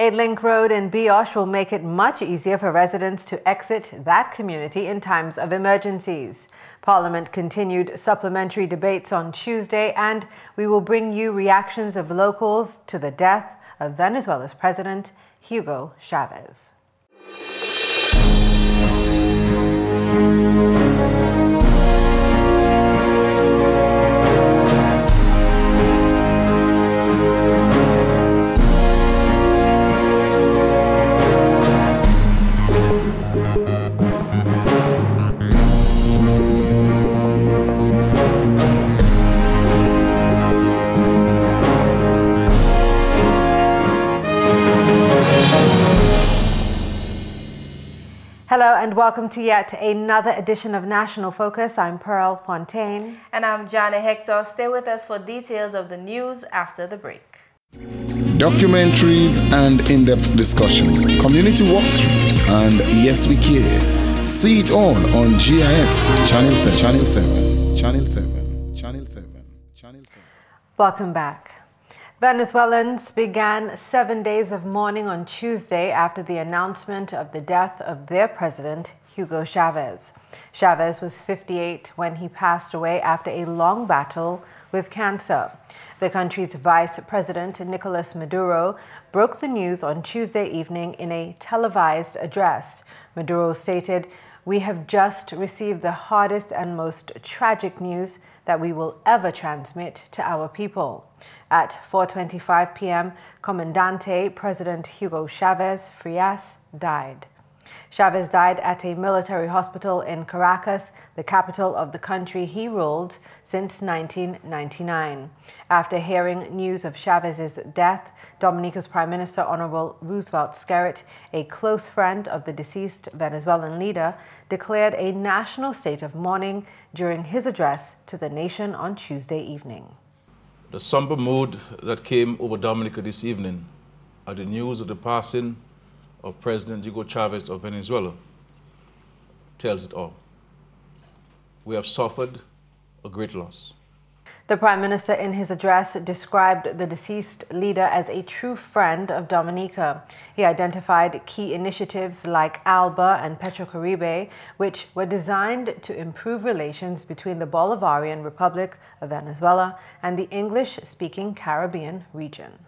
A link road in Biosh will make it much easier for residents to exit that community in times of emergencies. Parliament continued supplementary debates on Tuesday, and we will bring you reactions of locals to the death of Venezuela's President Hugo Chavez. Hello and welcome to yet another edition of National Focus. I'm Fontaine. And I'm Jarna. Hector. Stay with us for details of the news after the break. Documentaries and in-depth discussions, community walkthroughs, and Yes We Care. See it all on GIS Channel 7, Channel 7, Channel 7, Channel 7, Channel 7. Welcome back. Venezuelans began 7 days of mourning on Tuesday after the announcement of the death of their president, Hugo Chavez. Chavez was 58 when he passed away after a long battle with cancer. The country's vice president, Nicolas Maduro, broke the news on Tuesday evening in a televised address. Maduro stated, "We have just received the hardest and most tragic news that we will ever transmit to our people." At 4:25 p.m., Comandante President Hugo Chavez Frias died. Chavez died at a military hospital in Caracas, the capital of the country he ruled since 1999. After hearing news of Chavez's death, Dominica's Prime Minister Honorable Roosevelt Skerrit, a close friend of the deceased Venezuelan leader, declared a national state of mourning during his address to the nation on Tuesday evening. The somber mood that came over Dominica this evening at the news of the passing of President Hugo Chavez of Venezuela tells it all. We have suffered a great loss. The Prime Minister in his address described the deceased leader as a true friend of Dominica. He identified key initiatives like ALBA and Petrocaribe, which were designed to improve relations between the Bolivarian Republic of Venezuela and the English-speaking Caribbean region.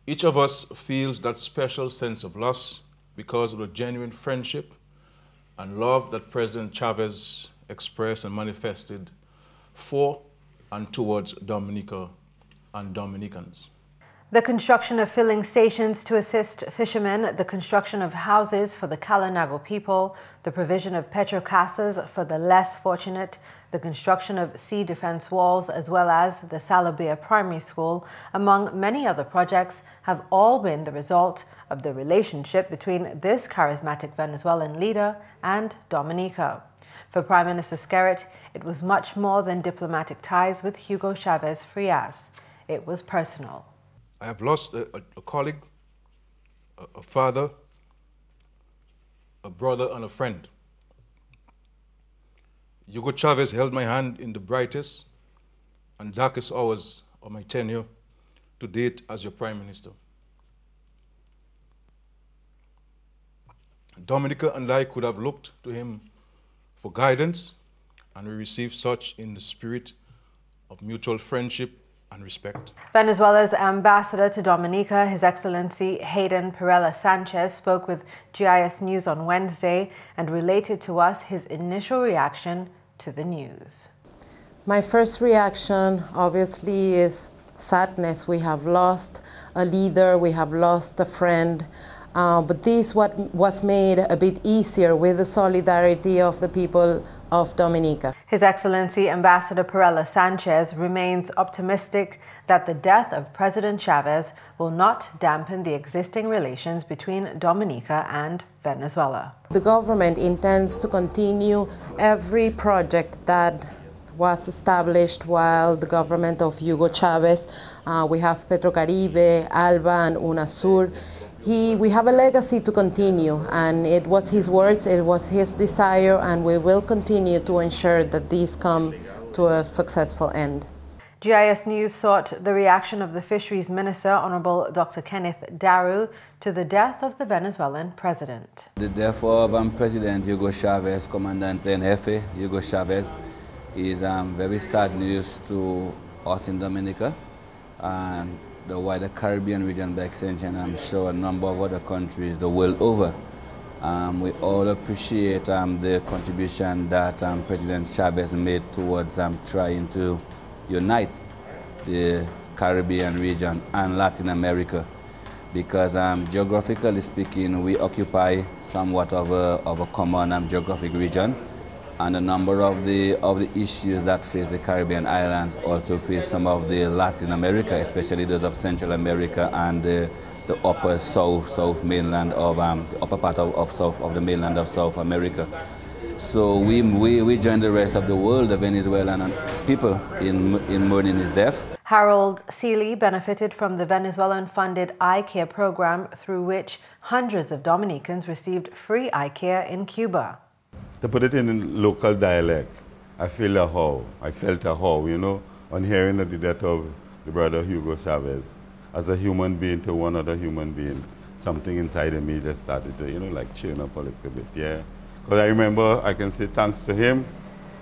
Each of us feels that special sense of loss because of the genuine friendship and love that President Chavez expressed and manifested for and towards Dominica and Dominicans. The construction of filling stations to assist fishermen, the construction of houses for the Kalinago people, the provision of petrocasas for the less fortunate, the construction of sea defense walls, as well as the Salabia Primary School, among many other projects, have all been the result of the relationship between this charismatic Venezuelan leader and Dominica. For Prime Minister Skerrit, it was much more than diplomatic ties with Hugo Chavez Frias. It was personal. I have lost a colleague, a father, a brother, and a friend. Hugo Chavez held my hand in the brightest and darkest hours of my tenure to date as your Prime Minister. Dominica and I could have looked to him for guidance, and we received such in the spirit of mutual friendship and respect. Venezuela's ambassador to Dominica, His Excellency Hayden Perella Sanchez, spoke with GIS News on Wednesday and related to us his initial reaction to the news. My first reaction, obviously, is sadness. We have lost a leader, we have lost a friend, but this was made a bit easier with the solidarity of the people of Dominica. His Excellency Ambassador Perella Sanchez remains optimistic that the death of President Chavez will not dampen the existing relations between Dominica and Venezuela. The government intends to continue every project that was established while the government of Hugo Chavez. We have Petrocaribe, ALBA, and UNASUR. We have a legacy to continue, and it was his words, it was his desire, and we will continue to ensure that these come to a successful end. GIS News sought the reaction of the Fisheries Minister, Honorable Dr. Kenneth Daru, to the death of the Venezuelan president. The death of President Hugo Chavez, Comandante-en-Jefe Hugo Chavez, is very sad news to us in Dominica and the wider Caribbean region by extension. I'm sure a number of other countries the world over. We all appreciate the contribution that President Chavez made towards trying to unite the Caribbean region and Latin America, because geographically speaking, we occupy somewhat of a common geographic region, and a number of the issues that face the Caribbean islands also face some of the Latin America, especially those of Central America and the upper south mainland of the upper part of the mainland of South America. So we join the rest of the world, the Venezuelan people, in mourning his death. Harold Seeley benefited from the Venezuelan-funded eye care program through which hundreds of Dominicans received free eye care in Cuba. To put it in local dialect, I felt a how, you know, on hearing of the death of the brother Hugo Chavez. As a human being to one other human being, something inside of me just started to, you know, like cheering up a little bit, yeah. Because I remember, I can say thanks to him,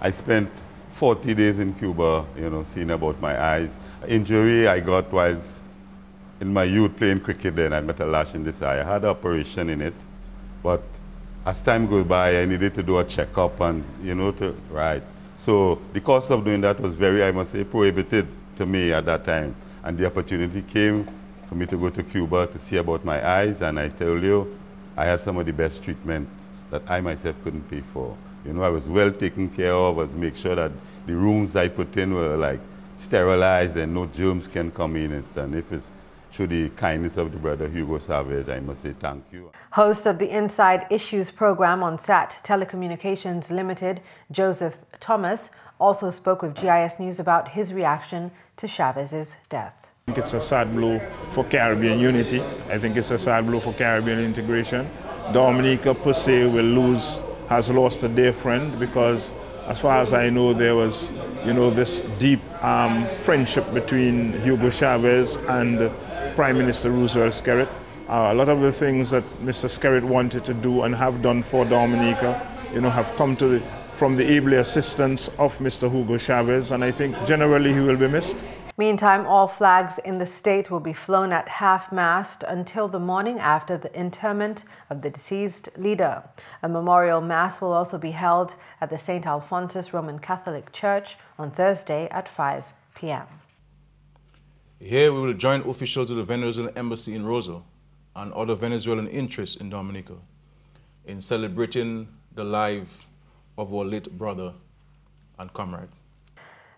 I spent 40 days in Cuba, you know, seeing about my eyes. Injury I got whilst in my youth playing cricket then. I met a lash in this eye. I had an operation in it, but as time goes by, I needed to do a checkup and, you know, right. So the cost of doing that was very, I must say, prohibited to me at that time. And the opportunity came for me to go to Cuba to see about my eyes, and I tell you, I had some of the best treatment that I myself couldn't pay for. You know, I was well taken care of. I was make sure that the rooms I put in were like sterilized and no germs can come in it. And if it's through the kindness of the brother Hugo Chavez, I must say thank you. Host of the Inside Issues program on SAT Telecommunications Limited, Joseph Thomas, also spoke with GIS News about his reaction to Chavez's death. I think it's a sad blow for Caribbean unity. I think it's a sad blow for Caribbean integration. Dominica per se has lost a dear friend, because as far as I know, there was, you know, this deep friendship between Hugo Chavez and Prime Minister Roosevelt Skerrit. A lot of the things that Mr. Skerrit wanted to do and have done for Dominica, you know, have come from the able assistance of Mr. Hugo Chavez, and I think generally he will be missed. Meantime, all flags in the state will be flown at half-mast until the morning after the interment of the deceased leader. A memorial mass will also be held at the St. Alphonsus Roman Catholic Church on Thursday at 5 p.m. Here we will join officials of the Venezuelan Embassy in Roseau and other Venezuelan interests in Dominica in celebrating the life of our late brother and comrade.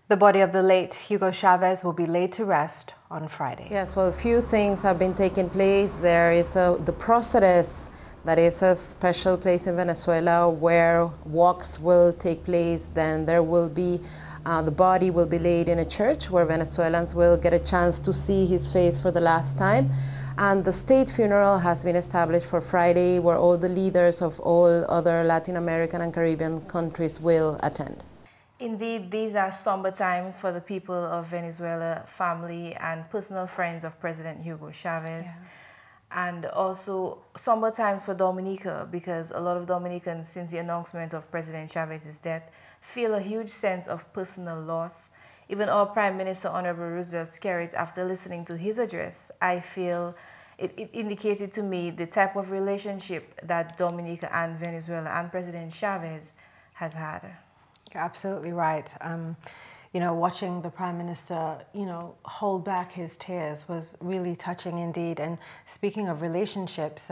The body of the late Hugo Chavez will be laid to rest on Friday. Yes, well, a few things have been taking place. There is the Proceres, that is a special place in Venezuela where walks will take place. Then there will be, the body will be laid in a church where Venezuelans will get a chance to see his face for the last time. And the state funeral has been established for Friday, where all the leaders of all other Latin American and Caribbean countries will attend. Indeed, these are somber times for the people of Venezuela, family and personal friends of President Hugo Chavez. Yeah. And also somber times for Dominica, because a lot of Dominicans, since the announcement of President Chavez's death, feel a huge sense of personal loss. Even our Prime Minister, Honorable Roosevelt Skerrit, after listening to his address, I feel it indicated to me the type of relationship that Dominica and Venezuela and President Chavez has had. You're absolutely right. You know, watching the Prime Minister, you know, hold back his tears was really touching indeed. And speaking of relationships,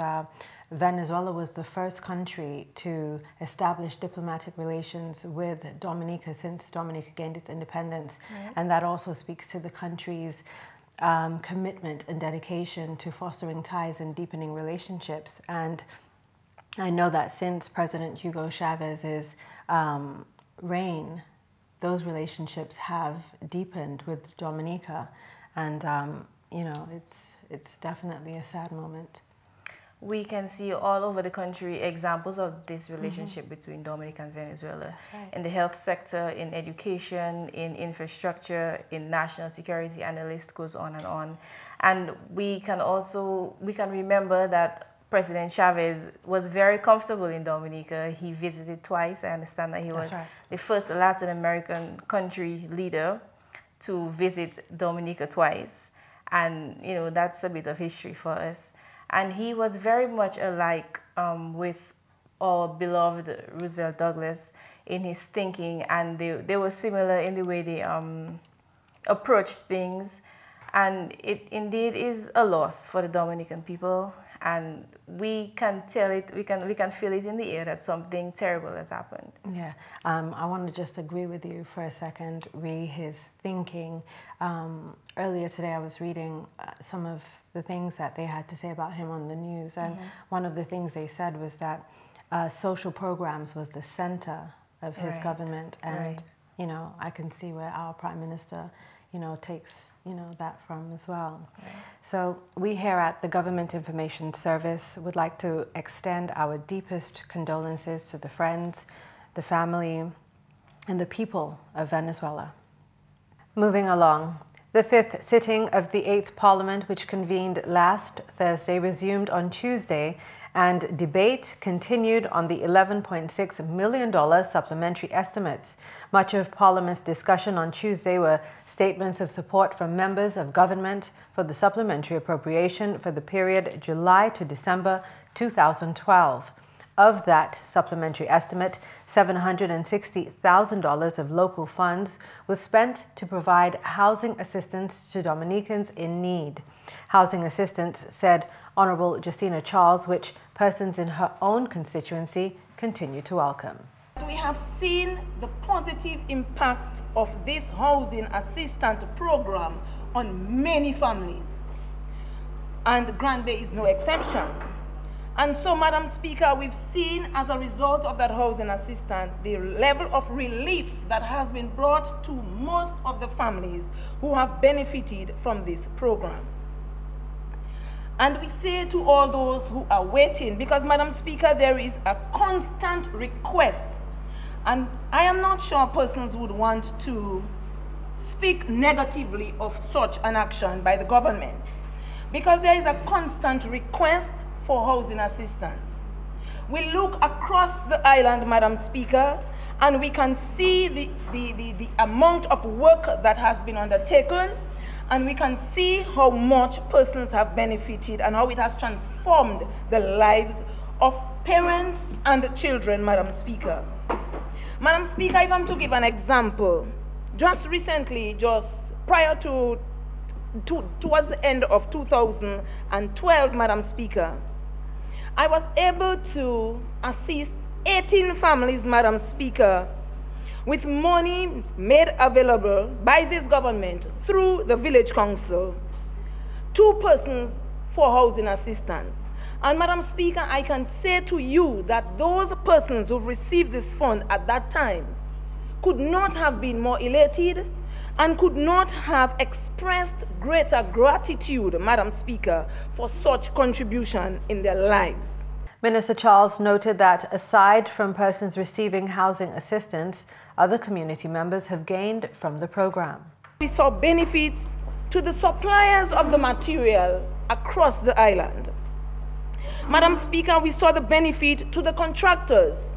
Venezuela was the first country to establish diplomatic relations with Dominica since Dominica gained its independence. Yeah. And that also speaks to the country's commitment and dedication to fostering ties and deepening relationships. And I know that since President Hugo Chavez's reign, those relationships have deepened with Dominica, and you know, it's definitely a sad moment. We can see all over the country examples of this relationship between Dominica and Venezuela. Right. In the health sector, in education, in infrastructure, in national security, and the list goes on and on. And we can remember that President Chavez was very comfortable in Dominica. He visited twice. I understand that he was the first Latin American country leader to visit Dominica twice. And, you know, that's a bit of history for us. And he was very much alike with our beloved Roosevelt Douglas in his thinking, and they were similar in the way they approached things. And it indeed is a loss for the Dominican people, and we can tell it, we can feel it in the air that something terrible has happened. Yeah, I want to just agree with you for a second, his thinking. Earlier today I was reading some of the things that they had to say about him on the news, and one of the things they said was that social programs was the center of his government, and you know, I can see where our Prime Minister, you know, takes, you know, that from as well. Right. So we here at the Government Information Service would like to extend our deepest condolences to the friends, the family, and the people of Venezuela. Moving along, the 5th sitting of the 8th Parliament, which convened last Thursday, resumed on Tuesday, and debate continued on the $11.6 million supplementary estimates. Much of Parliament's discussion on Tuesday were statements of support from members of government for the supplementary appropriation for the period July to December 2012. Of that supplementary estimate, $760,000 of local funds was spent to provide housing assistance to Dominicans in need. Housing assistance, said Honourable Justina Charles, which persons in her own constituency continue to welcome. We have seen the positive impact of this housing assistance program on many families, and Grand Bay is no exception. And so, Madam Speaker, we've seen as a result of that housing assistance the level of relief that has been brought to most of the families who have benefited from this program. And we say to all those who are waiting, because, Madam Speaker, there is a constant request, and I am not sure persons would want to speak negatively of such an action by the government, because there is a constant request for housing assistance. We look across the island, Madam Speaker, and we can see the amount of work that has been undertaken, and we can see how much persons have benefited and how it has transformed the lives of parents and children, Madam Speaker. Madam Speaker, if I'm to give an example, just recently, just prior to towards the end of 2012, Madam Speaker, I was able to assist 18 families, Madam Speaker, with money made available by this government through the village council, 2 persons for housing assistance. And Madam Speaker, I can say to you that those persons who've received this fund at that time could not have been more elated and could not have expressed greater gratitude, Madam Speaker, for such contribution in their lives. Minister Charles noted that aside from persons receiving housing assistance, other community members have gained from the program. We saw benefits to the suppliers of the material across the island. Madam Speaker, we saw the benefit to the contractors,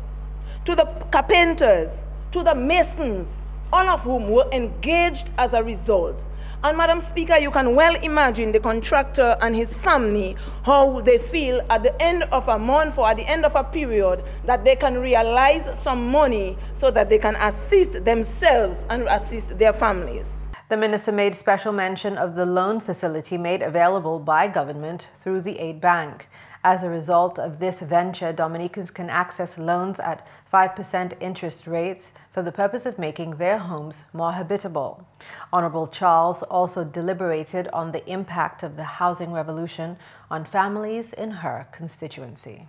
to the carpenters, to the masons, all of whom were engaged as a result. And Madam Speaker, you can well imagine the contractor and his family, how they feel at the end of a month or at the end of a period that they can realize some money so that they can assist themselves and assist their families. The minister made special mention of the loan facility made available by government through the Aid Bank. As a result of this venture, Dominicans can access loans at 5% interest rates for the purpose of making their homes more habitable. Honourable Charles also deliberated on the impact of the housing revolution on families in her constituency.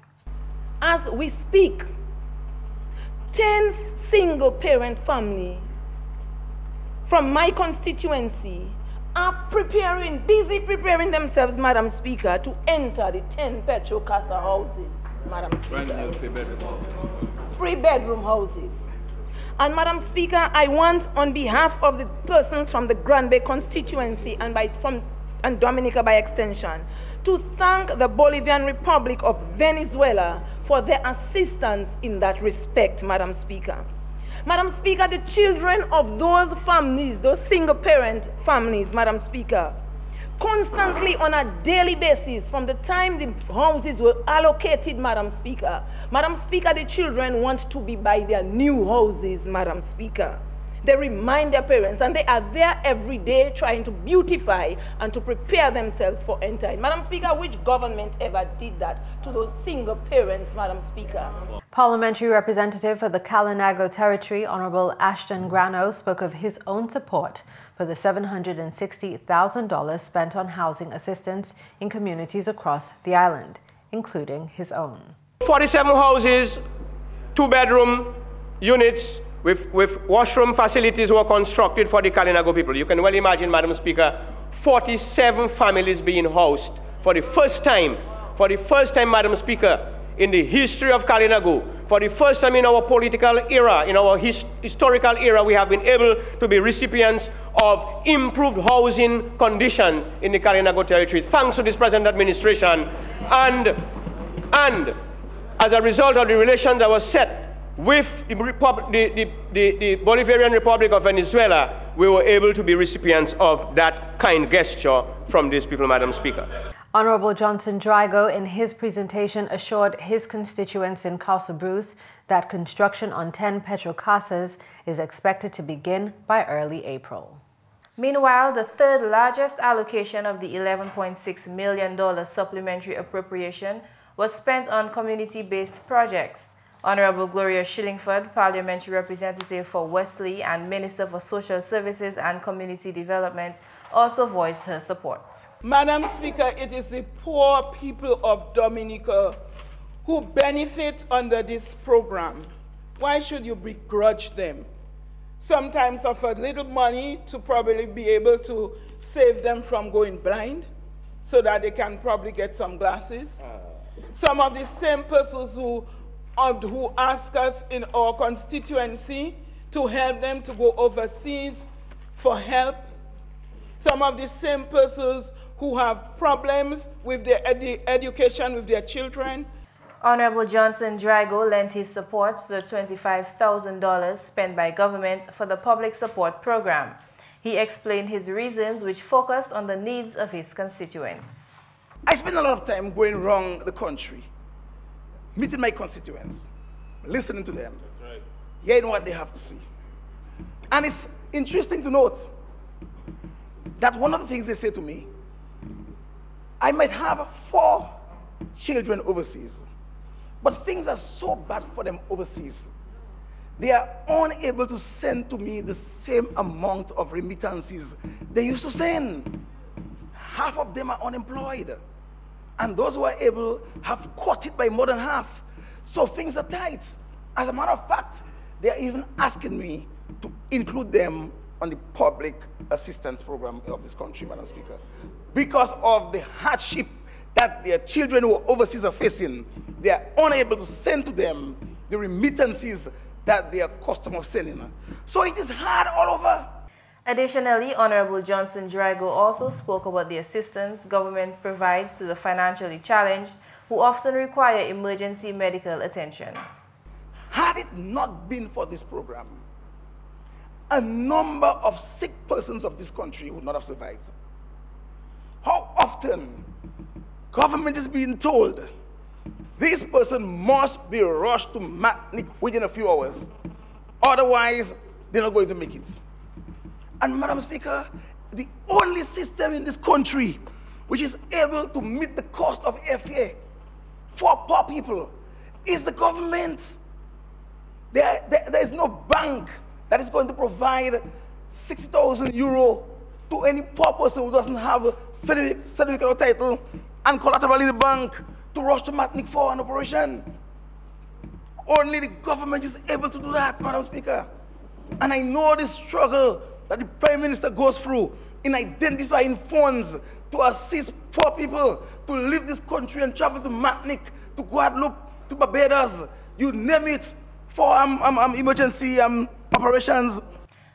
As we speak, 10 single-parent families from my constituency are busy preparing themselves, Madam Speaker, to enter the 10 Petro Casa houses, Madam Speaker. Three-bedroom houses. And Madam Speaker, I want, on behalf of the persons from the Grand Bay constituency and Dominica by extension, to thank the Bolivian Republic of Venezuela for their assistance in that respect, Madam Speaker. Madam Speaker, the children of those families, those single-parent families, Madam Speaker, constantly on a daily basis, from the time the houses were allocated, Madam Speaker, the children want to be by their new houses, Madam Speaker. They remind their parents, and they are there every day trying to beautify and to prepare themselves for entering. Madam Speaker, which government ever did that to those single parents, Madam Speaker? Parliamentary representative for the Kalinago territory, Honorable Ashton Grano, spoke of his own support for the $760,000 spent on housing assistance in communities across the island, including his own. 47 houses, 2-bedroom units, with washroom facilities were constructed for the Kalinago people. You can well imagine, Madam Speaker, 47 families being housed for the first time, Madam Speaker, in the history of Kalinago. For the first time in our political era, in our historical era, we have been able to be recipients of improved housing condition in the Kalinago territory, thanks to this present administration. And as a result of the relations that was set with the Bolivarian Republic of Venezuela, we were able to be recipients of that kind gesture from these people, Madam Speaker. Honorable Johnson Drago, in his presentation, assured his constituents in Casa Bruce that construction on 10 Petro Casas is expected to begin by early April. Meanwhile, the third largest allocation of the $11.6 million supplementary appropriation was spent on community-based projects. Honorable Gloria Shillingford, Parliamentary Representative for Wesley and Minister for Social Services and Community Development, also voiced her support. Madam Speaker, it is the poor people of Dominica who benefit under this program. Why should you begrudge them? Sometimes offer little money to probably be able to save them from going blind so that they can probably get some glasses. Some of the same persons who ask us in our constituency to help them to go overseas for help. Some of the same persons who have problems with their education with their children. Honorable Johnson Drago lent his support to the $25,000 spent by government for the public support program. He explained his reasons, which focused on the needs of his constituents. I spend a lot of time going around the country, meeting my constituents, listening to them, hearing what they have to say. And it's interesting to note that one of the things they say to me, I might have 4 children overseas, but things are so bad for them overseas. They are unable to send to me the same amount of remittances they used to send. Half of them are unemployed. And those who are able have cut it by more than half. So things are tight. As a matter of fact, they are even asking me to include them on the public assistance program of this country, Madam Speaker. Because of the hardship that their children who are overseas are facing, they are unable to send to them the remittances that they are accustomed of sending. So it is hard all over. Additionally, Honorable Johnson Drago also spoke about the assistance government provides to the financially challenged who often require emergency medical attention. Had it not been for this program, a number of sick persons of this country would not have survived. How often government is being told this person must be rushed to Matnik within a few hours, otherwise they're not going to make it. And Madam Speaker, the only system in this country which is able to meet the cost of airfare for poor people is the government. There is no bank that is going to provide 60,000 euro to any poor person who doesn't have a certificate of title and collateral in the bank to rush to Matnik for an operation. Only the government is able to do that, Madam Speaker. And I know the struggle that the Prime Minister goes through in identifying funds to assist poor people to leave this country and travel to Martinique, to Guadeloupe, to Barbados, you name it, for emergency operations.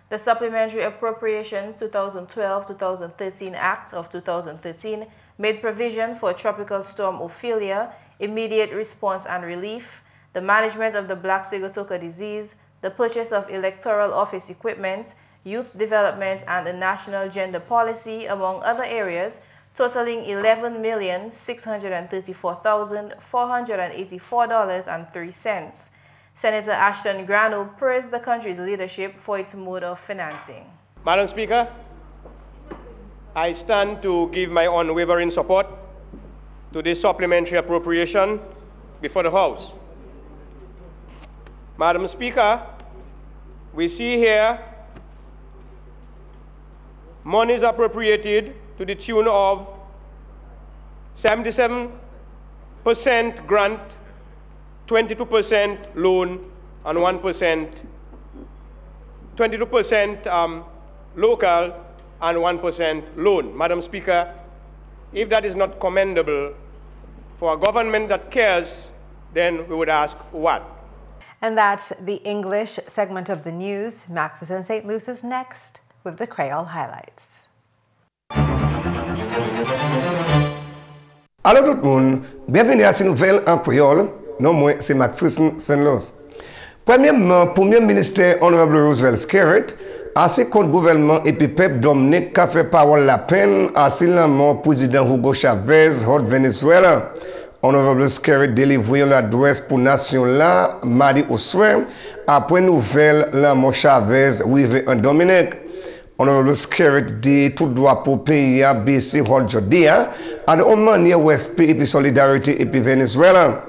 The Supplementary Appropriations 2012-2013 Act of 2013 made provision for Tropical Storm Ophelia, immediate response and relief, the management of the Black Sigatoka disease, the purchase of electoral office equipment, youth development, and the national gender policy, among other areas, totaling $11,634,484.03. Senator Ashton Grano praised the country's leadership for its mode of financing. Madam Speaker, I stand to give my unwavering support to this supplementary appropriation before the House. Madam Speaker, we see here monies appropriated to the tune of 77% grant, 22% loan, and 22% local, and 1% loan. Madam Speaker, if that is not commendable for a government that cares, then we would ask what? And that's the English segment of the news. McPherson St. Luce is next with the Creole highlights. Allô tout le monde, bienvenue à cette nouvelle en créole. Non, moi, c'est McPherson St. Luce. Premièrement, Premier ministre Honorable Roosevelt Skerritt, à ce compte gouvernement et puis peuple Dominique, qui a fait parole la peine à le mort président Hugo Chavez, de Venezuela. Honorable Skerritt délivré l'adresse pour nation là, mardi au soir, après nouvelle la mort Chavez, arrivé en Dominique. Honorable Skerritt dit tout droit pour pays à BC aujourd'hui, à de manière OSP et puis solidarité et puis Venezuela.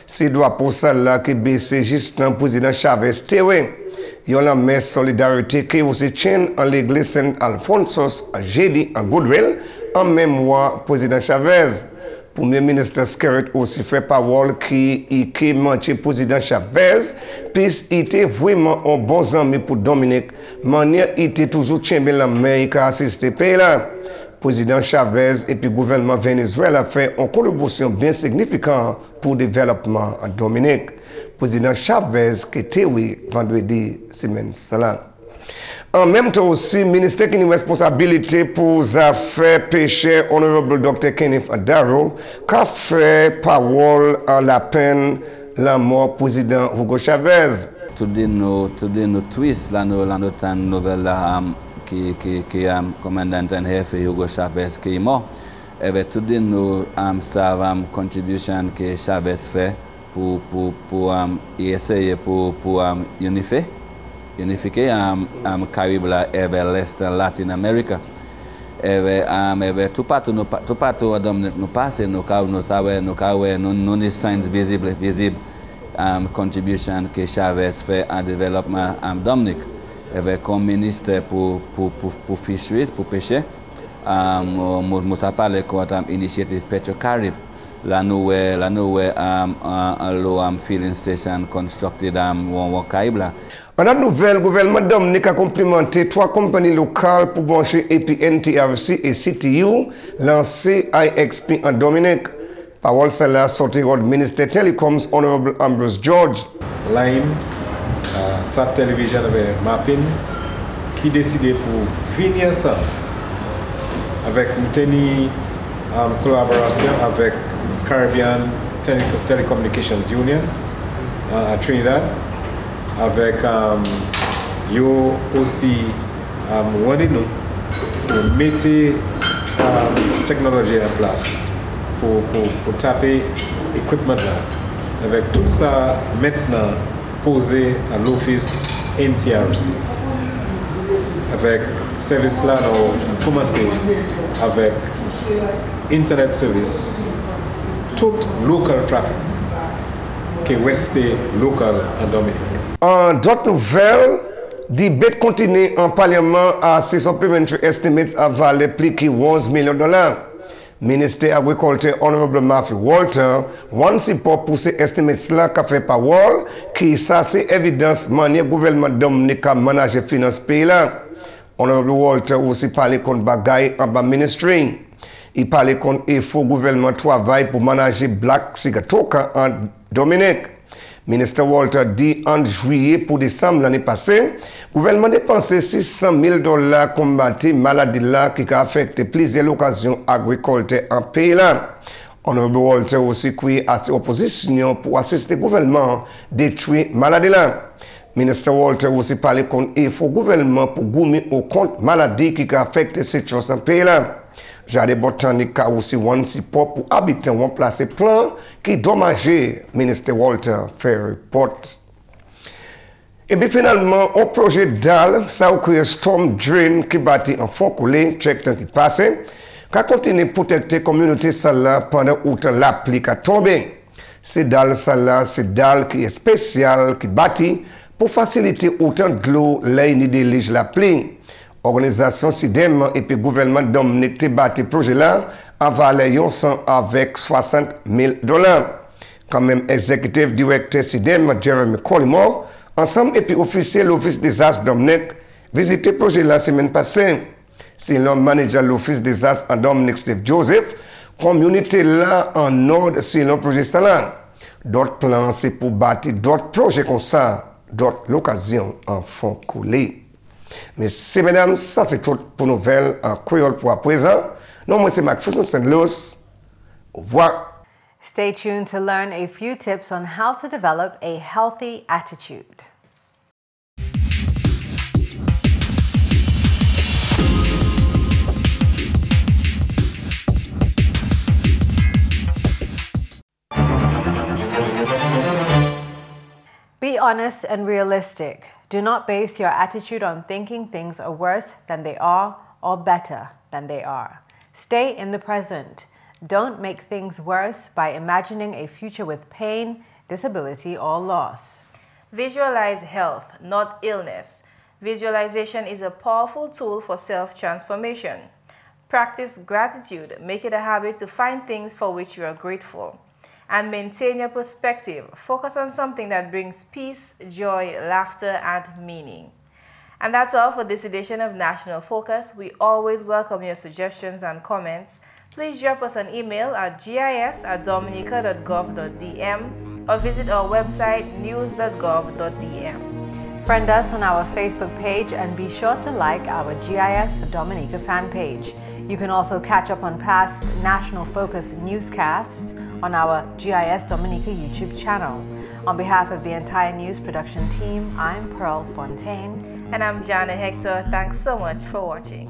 C'est droit pour ça là que BC juste le président Chavez téwe. Il y a la messe solidarité qui aussi tient en l'église Saint-Alphonsus à jeudi à Goodwill en mémoire président Chavez. Premier ministre Skerritt aussi fait parole qui manche président Chavez, puis il était vraiment un bon ami pour Dominique, manière il était toujours tient la main qui assisté pays là. Président Chavez et puis gouvernement Venezuela fait une contribution bien significante pour le développement en Dominique. Président Chavez qui était vendredi semaine salam. En même temps aussi, le ministère qui a une responsabilité pour les affaires péchées, Honorable Dr. Kenneth Adaro, qui a fait parole à la peine la mort président Hugo Chavez. Today no twist la nouvelle qui commandant en chef Hugo Chavez qui est mort. Et today no contribution que Chavez fait pour essayer pour unifier Caribe et l'Est Latin America. Et tout partout nous passe, nous avons signs visibles contribution que Chavez fait en développement en Dominique. Et comme ministre pour fisheries, pour pêcher, nous avons parlé de l'initiative Petro-Caribe. La nouvelle filling station constructed au Caribe. En la nouvelle, le gouvernement Dominique a complimenté 3 compagnies locales pour brancher NTRC et CTU, lancé IXP en Dominique. Parole celle-là sortie du ministère Telecoms, Honorable Ambrose George. Line, Sat Television avec Mapping, qui décidé pour venir ça avec une collaboration avec Caribbean Telecommunications Union à Trinidad. Avec yo aussi nous mettez technologie en place pour taper équipement là. Avec tout ça maintenant posé à l'office NTRC. Avec service là nous commencer avec internet service tout local traffic qui reste local en Dominique. En d'autres nouvelles, débat continue en Parlement à ces supplementary estimates à valer plus de $11 millions. Ministère agriculture Honorable Matthew Walter, once pour pousser estimates là qu'a fait parole, qui ça c'est évidence manière gouvernement Dominica manager finance pays là. Honorable Walter aussi parlé contre bagaille en bas ministry. Il parlait contre l'effort gouvernement travail pour manager Black Sigatoka en Dominique. Ministre Walter dit en juillet pour décembre l'année passée, le gouvernement dépensé $600 000 pour combattre la maladie là qui a affecté plusieurs occasions agricoles en pays là. Honorable Walter aussi crié à l'opposition pour assister le gouvernement à détruire la maladie là. Ministre Walter aussi parlé contre l'effort gouvernement pour gommer au compte maladie qui a affecté cette chose dans le pays là. Jardin botanique a aussi un support pour habitants ont placé plan qui dommagé ministre Walter fait report. Et puis finalement, au projet DAL, ça a créé storm drain qui bâtit en fond coulé, check temps qui passe, qui a continué à protéger la communauté là pendant que l'appli a tombé. C'est DAL ça là, c'est DAL qui est spécial, qui bâtit pour faciliter autant de l'eau, l'année de la pluie. Organisation SIDEM et puis gouvernement Dominique te bâti projet là en valeur avec $60 000. Quand même exécutif directeur SIDEM Jeremy Collymore ensemble et puis officier l'office des As Dominique visité projet la semaine passée. C'est le manager l'office des As en Dominique Steve Joseph communauté là en ordre c'est le projet salon. D'autres plans c'est pour bâtir d'autres projets comme ça, d'autres l'occasion en fond coulé. Messieurs, mesdames, ça c'est tout pour nouvelles en créole pour à présent. Non, moi c'est McPherson, Luce. Au revoir. Stay tuned to learn a few tips on how to develop a healthy attitude. Be honest and realistic. Do not base your attitude on thinking things are worse than they are or better than they are. Stay in the present. Don't make things worse by imagining a future with pain, disability, or loss. Visualize health, not illness. Visualization is a powerful tool for self-transformation. Practice gratitude. Make it a habit to find things for which you are grateful. And maintain your perspective. Focus on something that brings peace, joy, laughter, and meaning. And that's all for this edition of National Focus. We always welcome your suggestions and comments. Please drop us an email at gis@dominica.gov.dm or visit our website news.gov.dm. Friend us on our Facebook page and be sure to like our GIS Dominica fan page. You can also catch up on past National Focus newscasts on our GIS Dominica YouTube channel. On behalf of the entire news production team, I'm Pearl Fontaine. And I'm Jarna Hector. Thanks so much for watching.